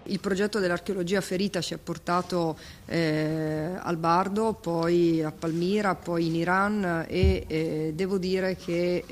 Il progetto dell'archeologia ferita ci ha portato al Bardo, poi a Palmira, poi in Iran e devo dire che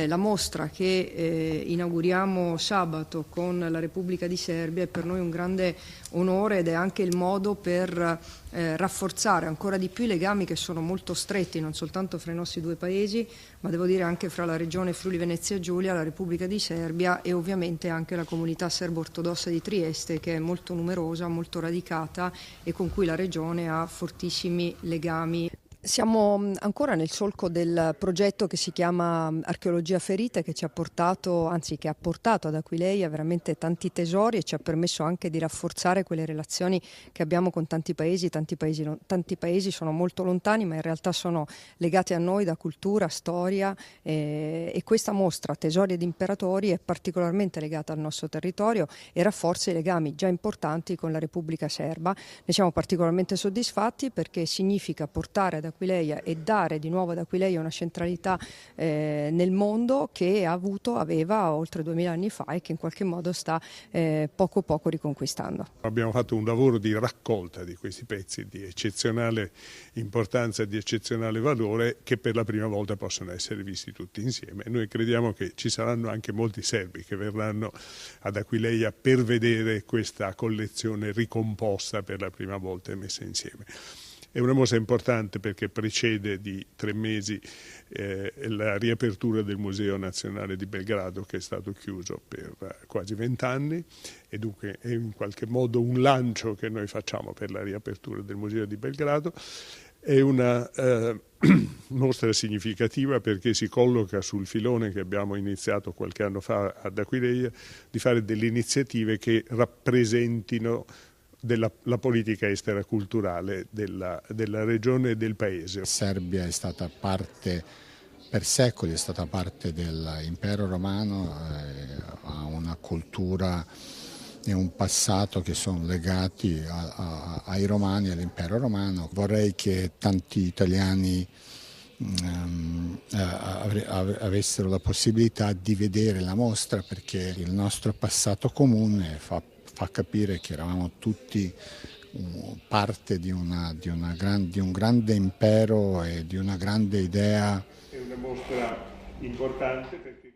la mostra che inauguriamo sabato con la Repubblica di Serbia è per noi un grande onore ed è anche il modo per rafforzare ancora di più i legami che sono molto stretti non soltanto fra i nostri due paesi, ma devo dire anche fra la regione Friuli Venezia Giulia, la Repubblica di Serbia e ovviamente anche la comunità serbo-ortodossa di Trieste, che è molto numerosa, molto radicata e con cui la regione ha fortissimi legami. Siamo ancora nel solco del progetto che si chiama Archeologia Ferita, che ci ha portato, anzi che ha portato ad Aquileia veramente tanti tesori e ci ha permesso anche di rafforzare quelle relazioni che abbiamo con tanti paesi. Tanti paesi sono molto lontani, ma in realtà sono legati a noi da cultura, storia e questa mostra Tesori ed Imperatori è particolarmente legata al nostro territorio e rafforza i legami già importanti con la Repubblica Serba. Ne siamo particolarmente soddisfatti perché significa portare ad Aquileia e dare di nuovo ad Aquileia una centralità nel mondo che aveva oltre 2000 anni fa e che in qualche modo sta poco poco riconquistando. Abbiamo fatto un lavoro di raccolta di questi pezzi di eccezionale importanza e di eccezionale valore che per la prima volta possono essere visti tutti insieme. Noi crediamo che ci saranno anche molti serbi che verranno ad Aquileia per vedere questa collezione ricomposta per la prima volta e messa insieme. È una mostra importante perché precede di 3 mesi la riapertura del Museo Nazionale di Belgrado, che è stato chiuso per quasi 20 anni e dunque è in qualche modo un lancio che noi facciamo per la riapertura del Museo di Belgrado. È una mostra significativa perché si colloca sul filone che abbiamo iniziato qualche anno fa ad Aquileia di fare delle iniziative che rappresentino la politica estera culturale della regione e del paese. La Serbia è stata parte, per secoli è stata parte dell'impero romano, ha una cultura e un passato che sono legati ai romani e all'impero romano. Vorrei che tanti italiani avessero la possibilità di vedere la mostra perché il nostro passato comune fa capire che eravamo tutti parte di un grande impero e di una grande idea. È una mostra importante perché